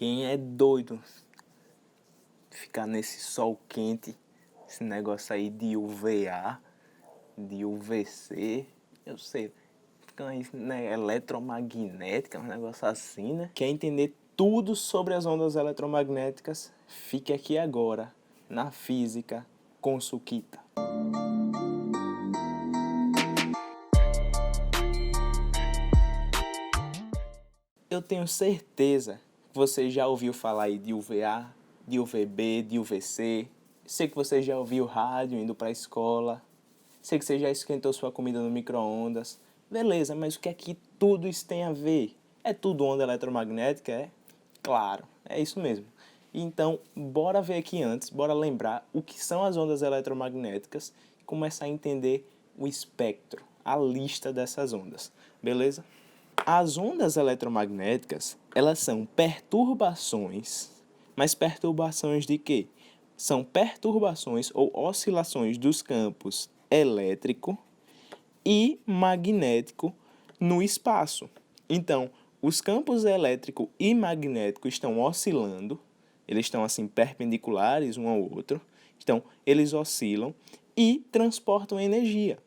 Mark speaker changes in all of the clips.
Speaker 1: Quem é doido ficar nesse sol quente, esse negócio aí de UVA, de UVC, eu sei, fica aí, né, eletromagnética, um negócio assim, né? Quer entender tudo sobre as ondas eletromagnéticas? Fique aqui agora, na Física com Suquita. Eu tenho certeza que você já ouviu falar aí de UVA, de UVB, de UVC. Sei que você já ouviu rádio indo para a escola. Sei que você já esquentou sua comida no micro-ondas. Beleza, mas o que é que tudo isso tem a ver? É tudo onda eletromagnética, é? Claro, é isso mesmo. Então, bora ver aqui antes, bora lembrar o que são as ondas eletromagnéticas e começar a entender o espectro, a lista dessas ondas. Beleza? As ondas eletromagnéticas, elas são perturbações, mas perturbações de quê? São perturbações ou oscilações dos campos elétrico e magnético no espaço. Então, os campos elétrico e magnético estão oscilando, eles estão assim perpendiculares um ao outro, então eles oscilam e transportam energia.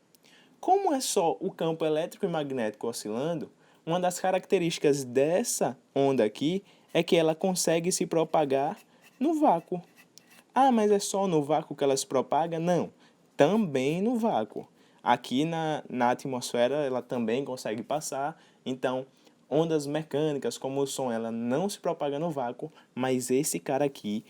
Speaker 1: Como é só o campo elétrico e magnético oscilando, uma das características dessa onda aqui é que ela consegue se propagar no vácuo. Ah, mas é só no vácuo que ela se propaga? Não, também no vácuo. Aqui na atmosfera ela também consegue passar, então ondas mecânicas como o som, ela não se propaga no vácuo, mas esse cara aqui,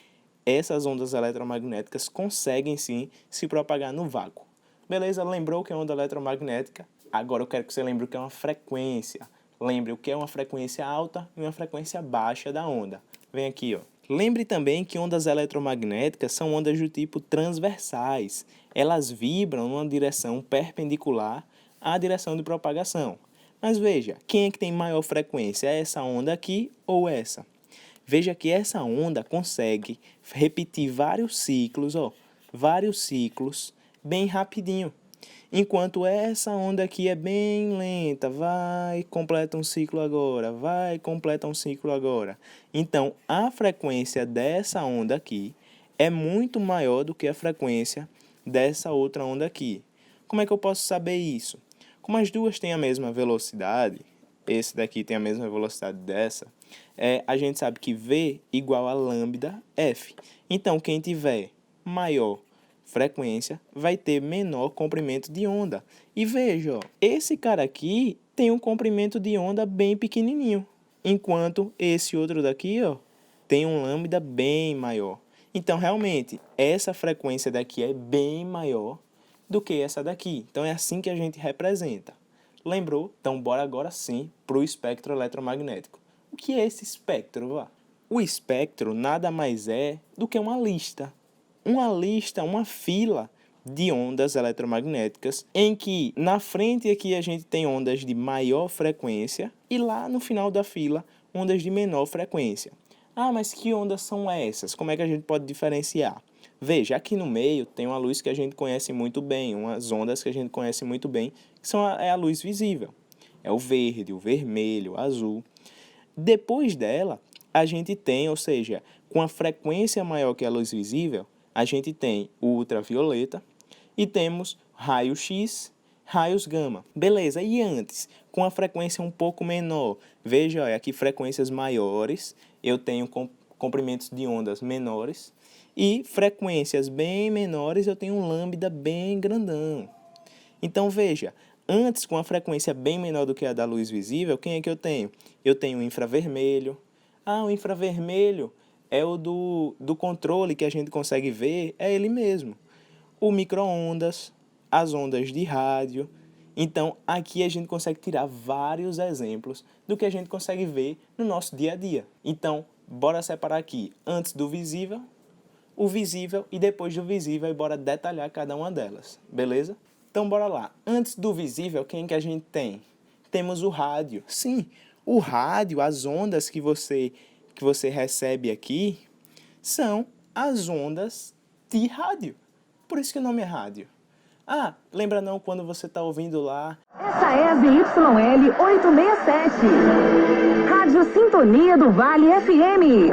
Speaker 1: essas ondas eletromagnéticas conseguem sim se propagar no vácuo. Beleza? Lembrou o que é onda eletromagnética? Agora eu quero que você lembre o que é uma frequência. Lembre o que é uma frequência alta e uma frequência baixa da onda. Vem aqui, ó. Lembre também que ondas eletromagnéticas são ondas do tipo transversais. Elas vibram numa direção perpendicular à direção de propagação. Mas veja, quem é que tem maior frequência? É essa onda aqui ou essa? Veja que essa onda consegue repetir vários ciclos, bem rapidinho. Enquanto essa onda aqui é bem lenta, vai, completa um ciclo agora, vai, completa um ciclo agora. Então, a frequência dessa onda aqui é muito maior do que a frequência dessa outra onda aqui. Como é que eu posso saber isso? Como as duas têm a mesma velocidade, esse daqui tem a mesma velocidade dessa, a gente sabe que V igual a lambda F. Então, quem tiver maior frequência vai ter menor comprimento de onda. E veja, ó, esse cara aqui tem um comprimento de onda bem pequenininho, enquanto esse outro daqui, ó, tem um lambda bem maior. Então, realmente, essa frequência daqui é bem maior do que essa daqui. Então, é assim que a gente representa. Lembrou? Então, bora agora sim para o espectro eletromagnético. O que é esse espectro? O espectro nada mais é do que uma lista, uma fila de ondas eletromagnéticas, em que na frente aqui a gente tem ondas de maior frequência e lá no final da fila ondas de menor frequência. Ah, mas que ondas são essas? Como é que a gente pode diferenciar? Veja, aqui no meio tem uma luz que a gente conhece muito bem, umas ondas que a gente conhece muito bem, que é a luz visível. É o verde, o vermelho, o azul. Depois dela, a gente tem, ou seja, com a frequência maior que a luz visível, a gente tem o ultravioleta e temos raio-x, raios gama. Beleza, e antes, com a frequência um pouco menor, veja, olha, aqui frequências maiores, eu tenho comprimentos de ondas menores, e frequências bem menores, eu tenho um lambda bem grandão. Então, veja, antes, com a frequência bem menor do que a da luz visível, quem é que eu tenho? Eu tenho o infravermelho. Ah, o infravermelho é o do controle que a gente consegue ver, é ele mesmo. O micro-ondas, as ondas de rádio. Então, aqui a gente consegue tirar vários exemplos do que a gente consegue ver no nosso dia a dia. Então, bora separar aqui, antes do visível, o visível e depois do visível e bora detalhar cada uma delas, beleza? Então bora lá. Antes do visível, quem que a gente tem? Temos o rádio. Sim, o rádio, as ondas que você recebe aqui são as ondas de rádio. Por isso que o nome é rádio. Ah, lembra não quando você está ouvindo lá?
Speaker 2: Essa é a ZYL 867. Rádio Sintonia do Vale FM.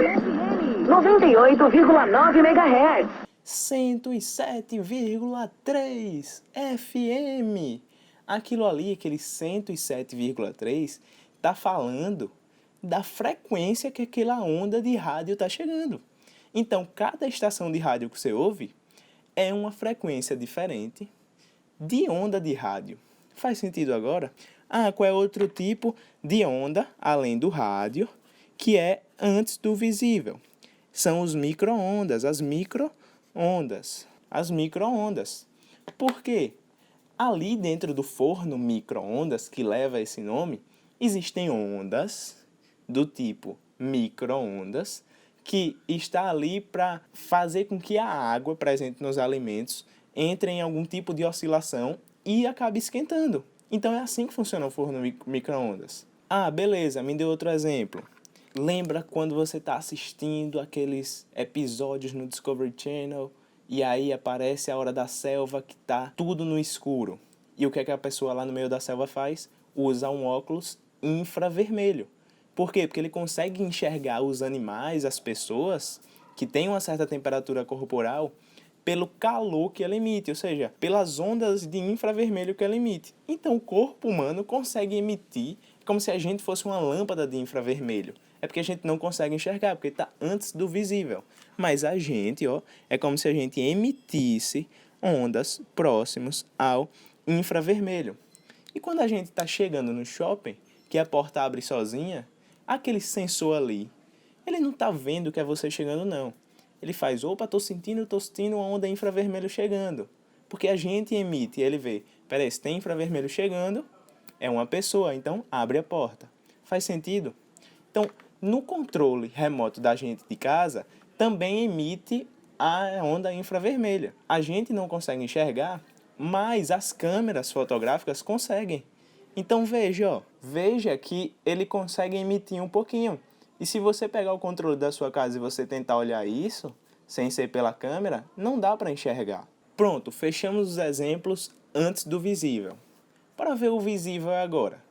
Speaker 2: 98,9 MHz.
Speaker 1: 107,3 FM. Aquilo ali, aquele 107,3, está falando da frequência que aquela onda de rádio está chegando. Então, cada estação de rádio que você ouve é uma frequência diferente de onda de rádio. Faz sentido agora? Ah, qual é outro tipo de onda, além do rádio, que é antes do visível? São os micro-ondas, as micro-ondas. As micro-ondas. Por quê? Ali dentro do forno micro-ondas, que leva esse nome, existem ondas do tipo micro-ondas, que está ali para fazer com que a água presente nos alimentos entre em algum tipo de oscilação e acabe esquentando. Então é assim que funciona o forno micro-ondas. Ah, beleza, me deu outro exemplo. Lembra quando você está assistindo aqueles episódios no Discovery Channel e aí aparece a hora da selva que tá tudo no escuro? E o que é que a pessoa lá no meio da selva faz? Usa um óculos infravermelho. Por quê? Porque ele consegue enxergar os animais, as pessoas que têm uma certa temperatura corporal pelo calor que ela emite, ou seja, pelas ondas de infravermelho que ela emite. Então o corpo humano consegue emitir como se a gente fosse uma lâmpada de infravermelho. É porque a gente não consegue enxergar, porque está antes do visível. Mas a gente, ó, é como se a gente emitisse ondas próximas ao infravermelho. E quando a gente está chegando no shopping, que a porta abre sozinha, aquele sensor ali, ele não está vendo que é você chegando, não. Ele faz, opa, tô sentindo uma onda infravermelho chegando. Porque a gente emite e ele vê, peraí, se tem infravermelho chegando, é uma pessoa, então abre a porta. Faz sentido? Então, no controle remoto da gente de casa, também emite a onda infravermelha. A gente não consegue enxergar, mas as câmeras fotográficas conseguem. Então veja que ele consegue emitir um pouquinho. E se você pegar o controle da sua casa e você tentar olhar isso, sem ser pela câmera, não dá para enxergar. Pronto, fechamos os exemplos antes do visível. Para ver o visível agora.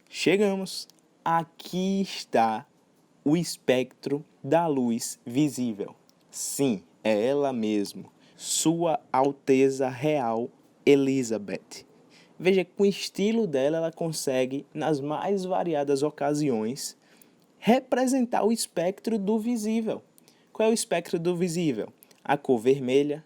Speaker 1: Chegamos. Aqui está o espectro da luz visível. Sim, é ela mesmo. Sua Alteza Real Elizabeth. Veja que com o estilo dela, ela consegue, nas mais variadas ocasiões, representar o espectro do visível. Qual é o espectro do visível? A cor vermelha,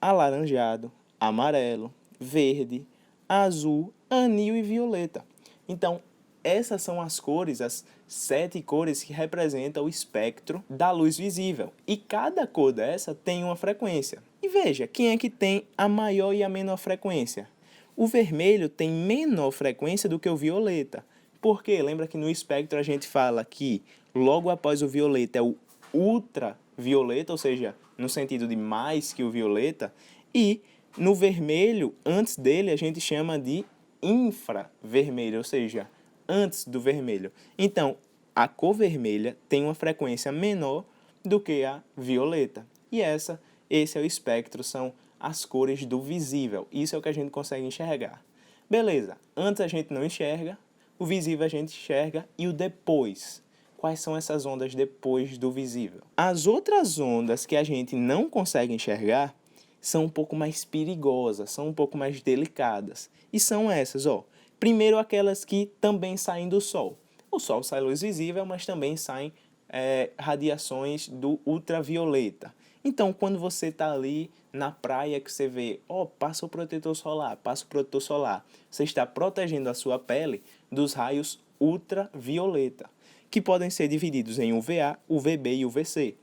Speaker 1: alaranjado, amarelo, verde, azul, anil e violeta. Então, essas são as cores, as 7 cores que representam o espectro da luz visível. E cada cor dessa tem uma frequência. E veja, quem é que tem a maior e a menor frequência? O vermelho tem menor frequência do que o violeta. Por quê? Lembra que no espectro a gente fala que logo após o violeta é o ultravioleta, ou seja, no sentido de mais que o violeta, e no vermelho, antes dele, a gente chama de infravermelho, ou seja, antes do vermelho. Então, a cor vermelha tem uma frequência menor do que a violeta. E esse é o espectro, são as cores do visível. Isso é o que a gente consegue enxergar. Beleza, antes a gente não enxerga, o visível a gente enxerga e o depois. Quais são essas ondas depois do visível? As outras ondas que a gente não consegue enxergar são um pouco mais perigosas, são um pouco mais delicadas. E são essas, ó. Primeiro, aquelas que também saem do Sol. O Sol sai luz visível, mas também saem radiações do ultravioleta. Então, quando você está ali na praia que você vê, passa o protetor solar, você está protegendo a sua pele dos raios ultravioleta, que podem ser divididos em UVA, UVB e UVC.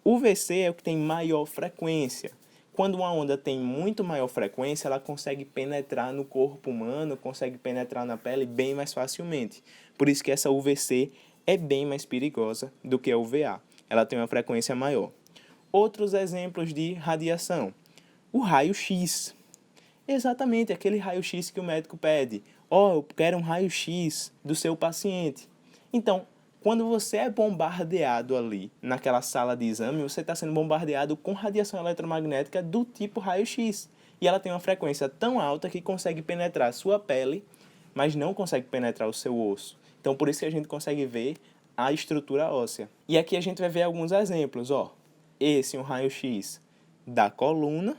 Speaker 1: UVC é o que tem maior frequência. Quando uma onda tem muito maior frequência, ela consegue penetrar no corpo humano, consegue penetrar na pele bem mais facilmente. Por isso que essa UVC é bem mais perigosa do que a UVA. Ela tem uma frequência maior. Outros exemplos de radiação. O raio-x. Exatamente, aquele raio-x que o médico pede. Eu quero um raio-x do seu paciente. Então, quando você é bombardeado ali naquela sala de exame, você está sendo bombardeado com radiação eletromagnética do tipo raio-x, e ela tem uma frequência tão alta que consegue penetrar a sua pele, mas não consegue penetrar o seu osso. Então, por isso que a gente consegue ver a estrutura óssea. E aqui a gente vai ver alguns exemplos, ó. Esse é um raio-x da coluna.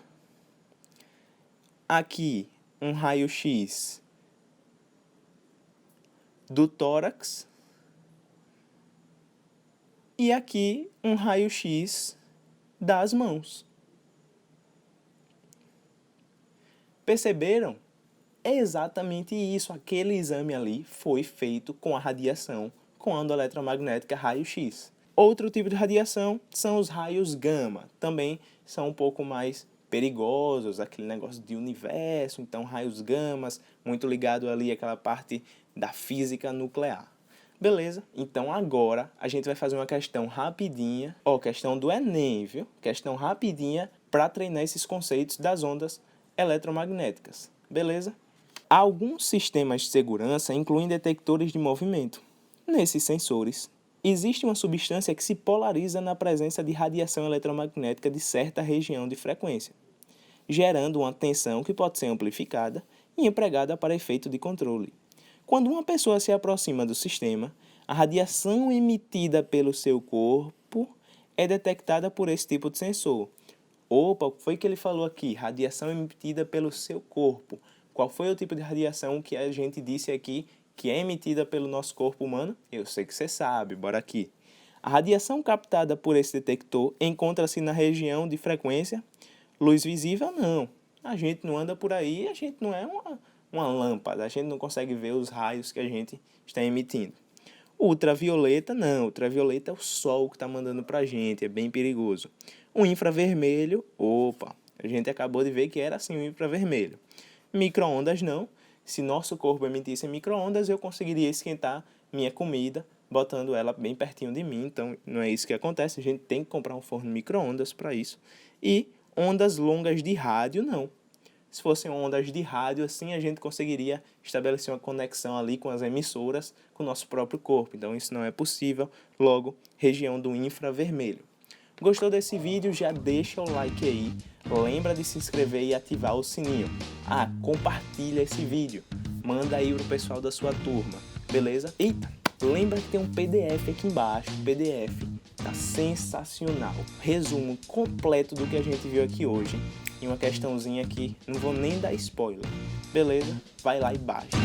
Speaker 1: Aqui, um raio-x do tórax. E aqui, um raio-x das mãos. Perceberam? É exatamente isso. Aquele exame ali foi feito com a radiação, com a onda eletromagnética raio-x. Outro tipo de radiação são os raios gama. Também são um pouco mais perigosos, aquele negócio de universo. Então, raios gamas, muito ligado ali àquela parte da física nuclear. Beleza? Então, agora a gente vai fazer uma questão rapidinha. Ó, questão do Enem, viu? Questão rapidinha para treinar esses conceitos das ondas eletromagnéticas. Beleza? Alguns sistemas de segurança incluem detectores de movimento. Nesses sensores, existe uma substância que se polariza na presença de radiação eletromagnética de certa região de frequência, gerando uma tensão que pode ser amplificada e empregada para efeito de controle. Quando uma pessoa se aproxima do sistema, a radiação emitida pelo seu corpo é detectada por esse tipo de sensor. Opa, o que foi que ele falou aqui? Radiação emitida pelo seu corpo. Qual foi o tipo de radiação que a gente disse aqui que é emitida pelo nosso corpo humano? Eu sei que você sabe, bora aqui. A radiação captada por esse detector encontra-se na região de frequência luz visível? Não. A gente não anda por aí, a gente não é uma lâmpada, a gente não consegue ver os raios que a gente está emitindo. Ultravioleta, não. Ultravioleta é o sol que está mandando para a gente, é bem perigoso. O infravermelho, opa, a gente acabou de ver que era assim o infravermelho. Micro-ondas não. Se nosso corpo emitisse micro-ondas, eu conseguiria esquentar minha comida, botando ela bem pertinho de mim. Então, não é isso que acontece. A gente tem que comprar um forno micro-ondas para isso. E ondas longas de rádio, não. Se fossem ondas de rádio, assim, a gente conseguiria estabelecer uma conexão ali com as emissoras, com o nosso próprio corpo. Então, isso não é possível. Logo, região do infravermelho. Gostou desse vídeo? Já deixa o like aí. Lembra de se inscrever e ativar o sininho. Ah, compartilha esse vídeo. Manda aí pro pessoal da sua turma. Beleza? Eita, lembra que tem um PDF aqui embaixo. O PDF tá sensacional. Resumo completo do que a gente viu aqui hoje. E uma questãozinha aqui, não vou nem dar spoiler. Beleza? Vai lá e baixa.